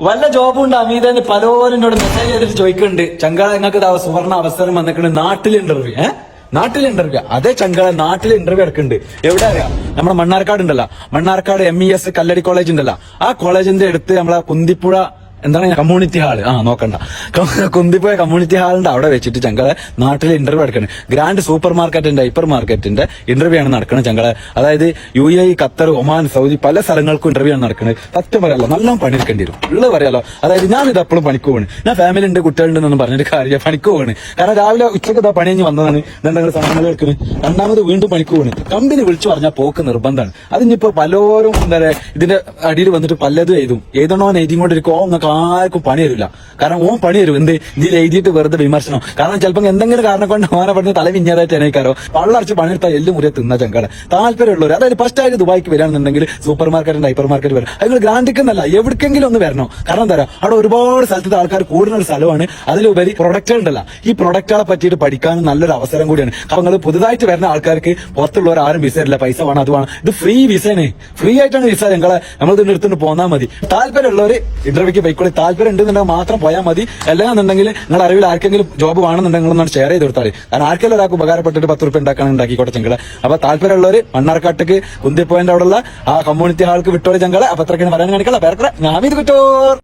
വല്ല ജോബും ഉണ്ട് അമീതന് പലരും എന്നോട് മെസ്സേജ് ചെയ്തിട്ട് ചോദിക്കുന്നുണ്ട് ചങ്കള നിങ്ങൾക്ക് സുവർണ അവസരം വന്നിട്ടുണ്ട് നാട്ടിൽ ഇന്റർവ്യൂ നാട്ടിൽ ഇന്റർവ്യൂ അതേ ചങ്കള നാട്ടിൽ ഇന്റർവ്യൂ എടുക്കുന്നുണ്ട് എവിടെ അറിയാം നമ്മുടെ മണ്ണാർക്കാട് ഉണ്ടല്ലോ മണ്ണാർക്കാട് MES കല്ലടി കോളേജ് ഉണ്ടല്ലോ ആ കോളേജിന്റെ അടുത്ത് നമ്മളെ കുന്തിപ്പുഴ എന്താണ് കമ്മ്യൂണിറ്റി ഹാള് നോക്കണ്ട കുന്തിപ്പോയ കമ്മ്യൂണിറ്റി ഹാളിന്റെ അവിടെ വെച്ചിട്ട് ചങ്കളെ നാട്ടിലെ ഇന്റർവ്യൂ എടുക്കണം ഗ്രാൻഡ് സൂപ്പർ മാർക്കറ്റിന്റെ ഹൈപ്പർ മാർക്കറ്റിന്റെ ഇന്റർവ്യൂ ആണ് നടക്കുന്നത് ചങ്കളെ അതായത് UAE ഖത്തർ ഒമാൻ സൗദി പല സ്ഥലങ്ങൾക്കും ഇന്റർവ്യൂ ആണ് നടക്കുന്നത് സത്യം പറയാലോ നല്ല പണിയെടുക്കേണ്ടി വരും ഉള്ളത് പറയാലോ അതായത് ഞാൻ ഇത് എപ്പോഴും പണിക്ക് പോവാണ് ഞാൻ ഫാമിലി ഉണ്ട് കുട്ടികളുണ്ടെന്നൊന്നും പറഞ്ഞിട്ട് കാര്യം പണിക്ക് പോവാണ് കാരണം രാവിലെ ഉച്ചക്ക് ഇതാ പണി കഴിഞ്ഞ് വന്നതാണ് എന്തെങ്കിലും സാധനങ്ങൾ എടുക്കുന്നത് രണ്ടാമത് വീണ്ടും പണിക്ക് പോവാണ് കമ്പനി വിളിച്ചു പറഞ്ഞാൽ പോക്ക് നിർബന്ധമാണ് അതിനിപ്പോ പലരും എന്താ പറയാ ഇതിന്റെ അടിയിൽ വന്നിട്ട് പലതും എഴുതണോ എഴുതിക്കൊണ്ടിരിക്കോ എന്നൊക്കെ ആർക്കും പണി തരില്ല കാരണം ഓൻ പണി തരും എന്ത് ഇതിൽ എഴുതിയിട്ട് വെറുതെ വിമർശനം കാരണം ചിലപ്പോൾ എന്തെങ്കിലും കാരണം കൊണ്ട് ഓനെ പറഞ്ഞ് തല വിഞ്ഞതായിട്ട് എനക്കാരോ പള്ളറച്ച് പണിയെടുത്താൽ എല്ലും മുറിയെ തിന്ന ചങ്കാട് താല്പര്യമുള്ളവർ അതായത് ഫസ്റ്റ് ആയിട്ട് ദുബായിക്ക് വരാണെന്നുണ്ടെങ്കിൽ സൂപ്പർ മാർക്കറ്റിന്റെ ഹൈപ്പർ മാർക്കറ്റ് വരും അത് ഗ്രാൻഡിക്കുന്നല്ല എവിടേക്കെങ്കിലും ഒന്ന് വരണം കാരണം എന്താ അവിടെ ഒരുപാട് സ്ഥലത്തെ ആൾക്കാർ കൂടുന്ന ഒരു സ്ഥലമാണ് അതിലുപരി പ്രൊഡക്റ്റുകൾ ഉണ്ടല്ല ഈ പ്രൊഡക്റ്റുകളെ പറ്റിയിട്ട് പഠിക്കാനും നല്ലൊരു അവസരം കൂടിയാണ് അപ്പോൾ നിങ്ങൾ പുതുതായിട്ട് വരുന്ന ആൾക്കാർക്ക് പുറത്തുള്ളവർ ആരും വിസ തരില്ല പൈസ വേണം അത് വേണം ഇത് ഫ്രീ വിസയാണ് ഫ്രീ ആയിട്ടാണ് വിസ ഞങ്ങളെ നമ്മൾ ഇതിന്റെ അടുത്തുകൊണ്ട് പോന്നാൽ മതി താല്പര്യമുള്ളവർ ഇന്റർവ്യൂക്ക് പോയിക്കോളി താല്പര്യം ഉണ്ടെന്നുണ്ടെങ്കിൽ മാത്രം പോയാൽ മതി അല്ലാന്നുണ്ടെങ്കിൽ നിങ്ങൾ അറിവിൽ ആർക്കെങ്കിലും ജോബ് വേണമെന്നുണ്ടെങ്കിൽ ഒന്ന് ഷെയർ ചെയ്ത് കൊടുത്താൽ കാരണം ആർക്കെങ്കിലും ഒരാൾക്ക് ഉപകാരപ്പെട്ടിട്ട് 10 രൂപ ഉണ്ടാക്കിക്കോട്ടെ ചങ്കളെ അപ്പൊ താല്പര്യമുള്ളവർ മണ്ണാർക്കാട്ടേക്ക് കുന്തിപ്പോയിന്റെ അവിടെയുള്ള ആ കമ്മ്യൂണിറ്റി ഹാൾക്ക് വിട്ടോളി ചങ്കളെ അപ്പൊ അത്രയ്ക്കാണ് പറയാൻ കാണിക്കല പേർക്കറ ഞാൻ ഇത് കിട്ടോ